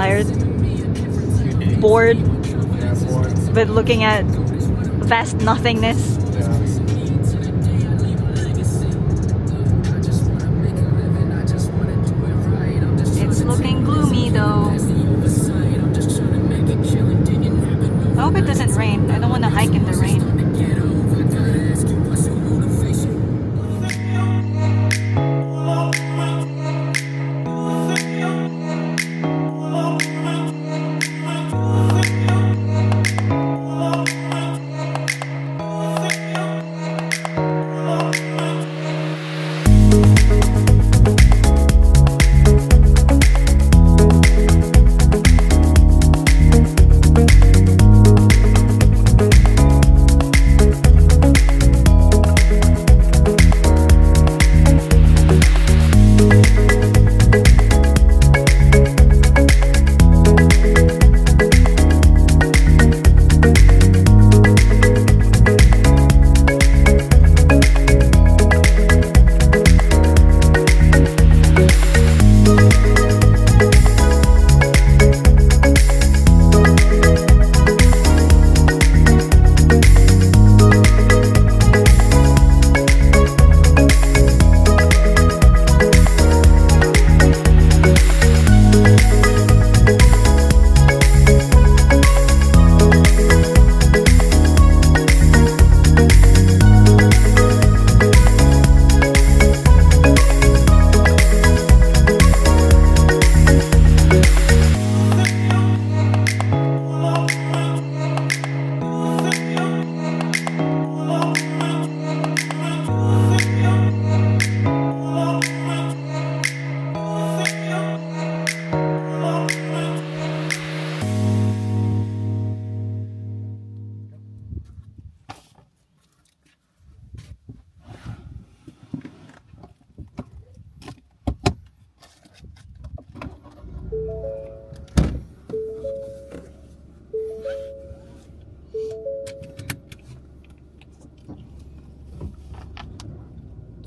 tired, bored with looking at vast nothingness. It's looking gloomy though. I hope it doesn't rain. I don't want to hike in the rain.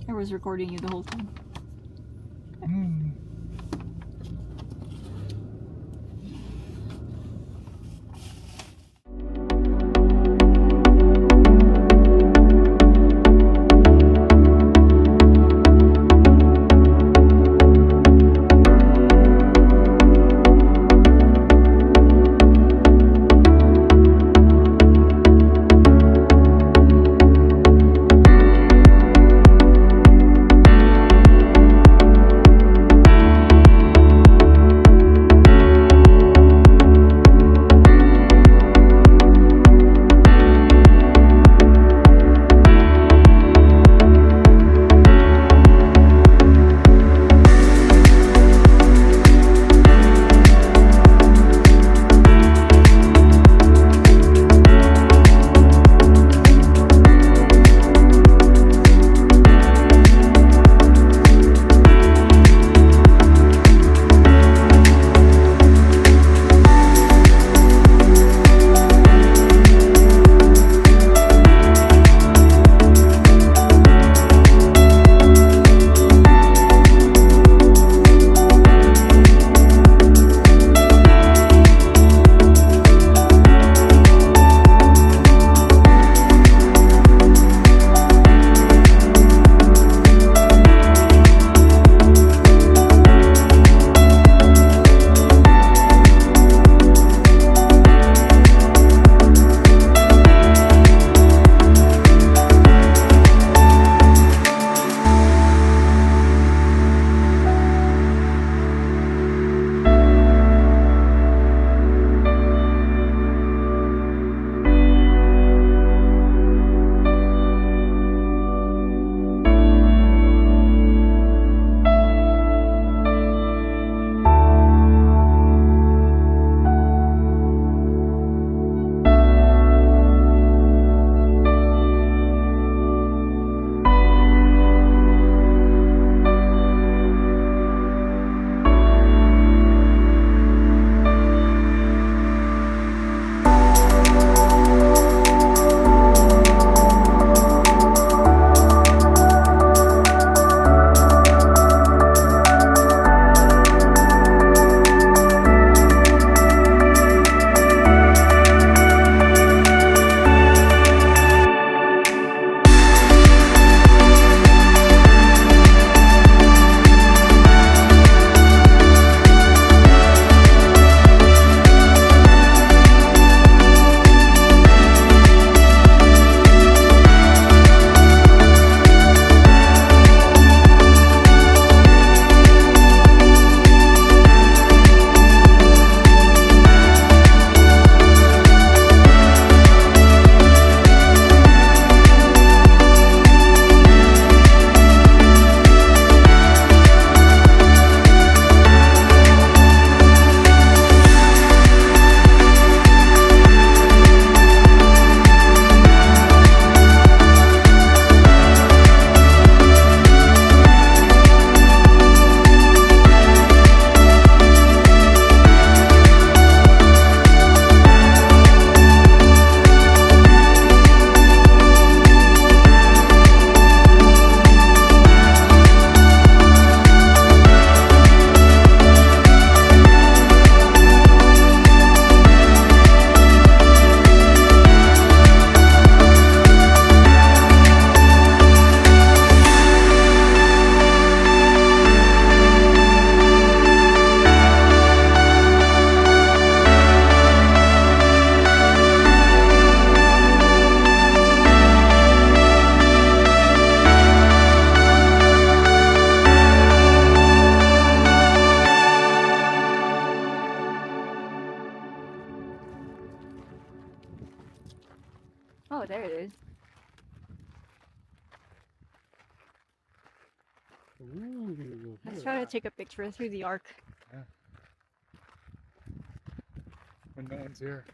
I was recording you the whole time. Ooh, Let's try to take a picture through the arc. Yeah. When no one's here.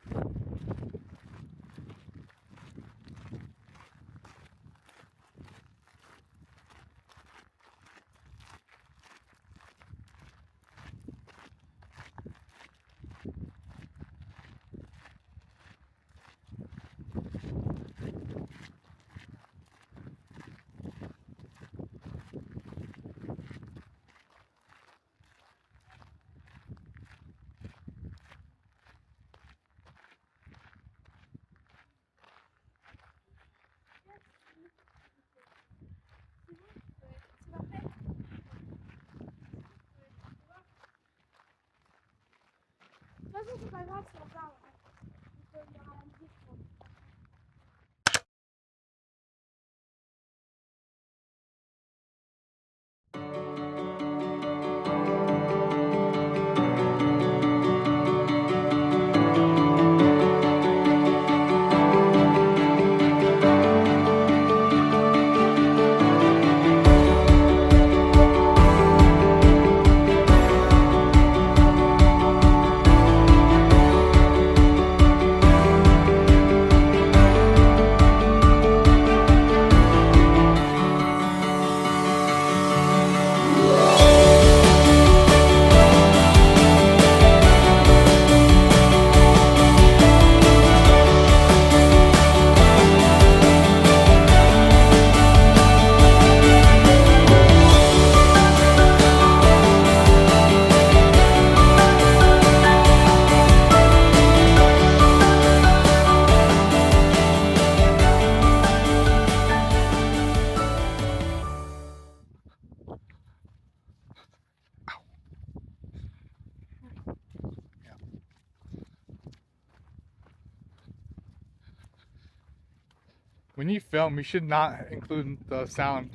When you film, you should not include the sound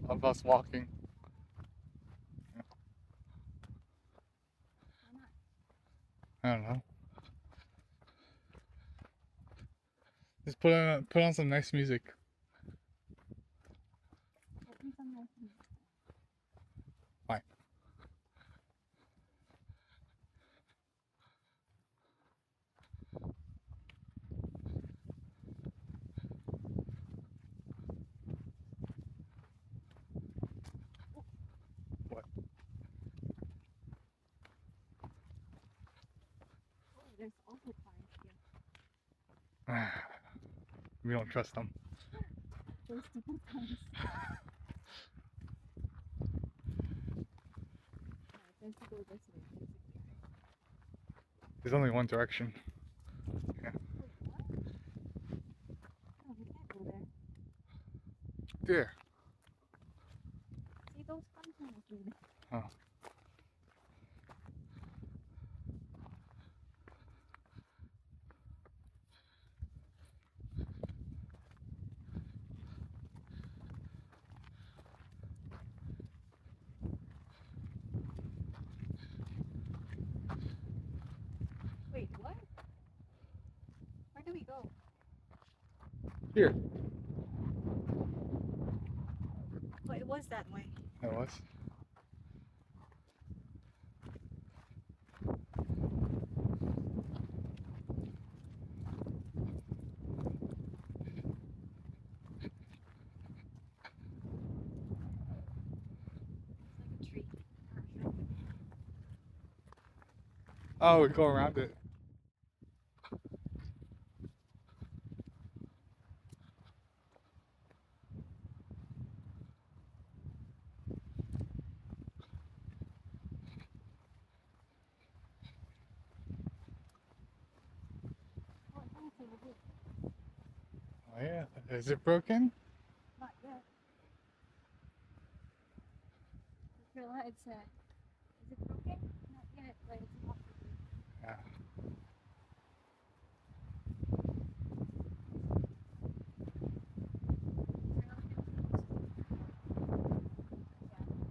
of us walking. I don't know. Just put on some nice music. Fine. What? There's also cars here. We don't trust them. There's different kinds. There's to go this way, basically. There's only one direction. Yeah. Wait, what? No, we can't go there. There. See those cars on the street? Oh. Wait, what? Where do we go? Here. Oh, it was that way. That was. It's like a tree. Oh, we go around it. Oh, it's on the roof. Oh yeah. Is it broken? Not yet. It said, is it broken? Not yet, but it's about to be. Yeah.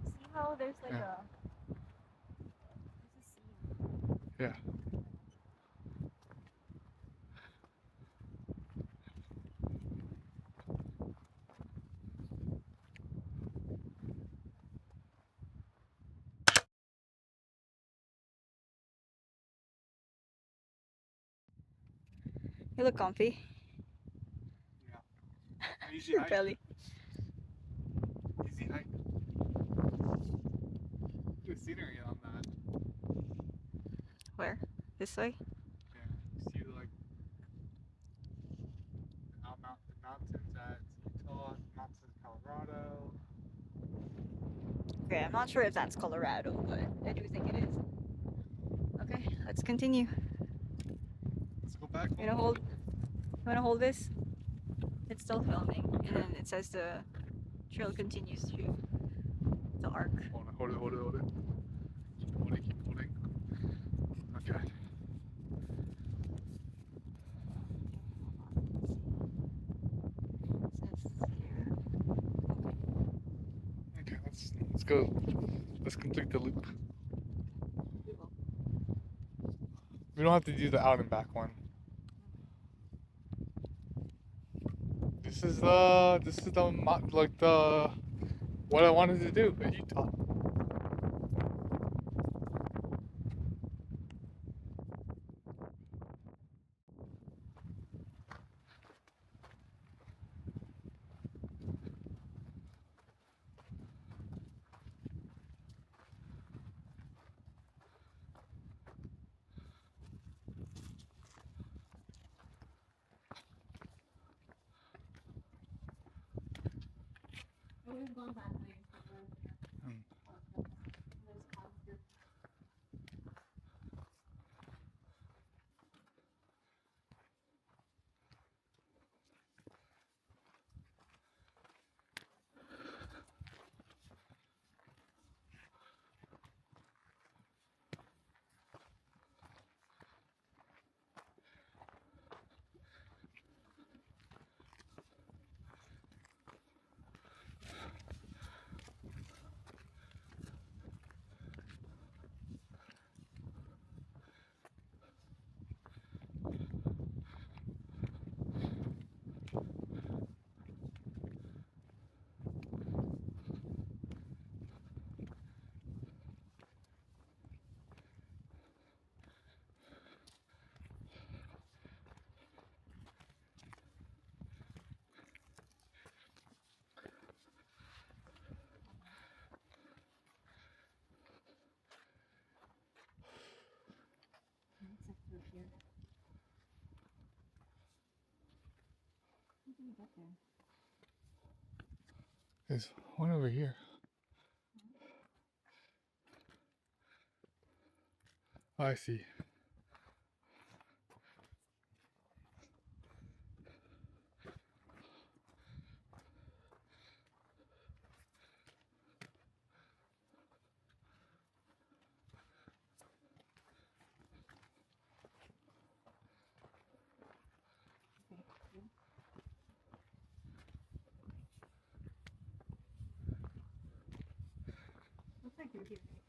See how there's like Yeah. there's a scene. Yeah. You look comfy. Easy Your hike. belly. Easy hike. Good scenery on that. Where? This way? Yeah. You see like the mountains at Utah, mountains in Colorado. Okay, I'm not sure if that's Colorado, but I do think it is. Okay, let's continue. Let's go back. You wanna hold this? It's still filming, and then it says the trail continues through the arc. Hold it. Keep holding. Okay. Okay, let's go. Let's complete the loop. We don't have to do the out and back one. This is like the what I wanted to do in Utah. We've gone that way. Mm. There's constant. It's like through here. How do we get there? There's one over here. Oh, I see. Looks like through here.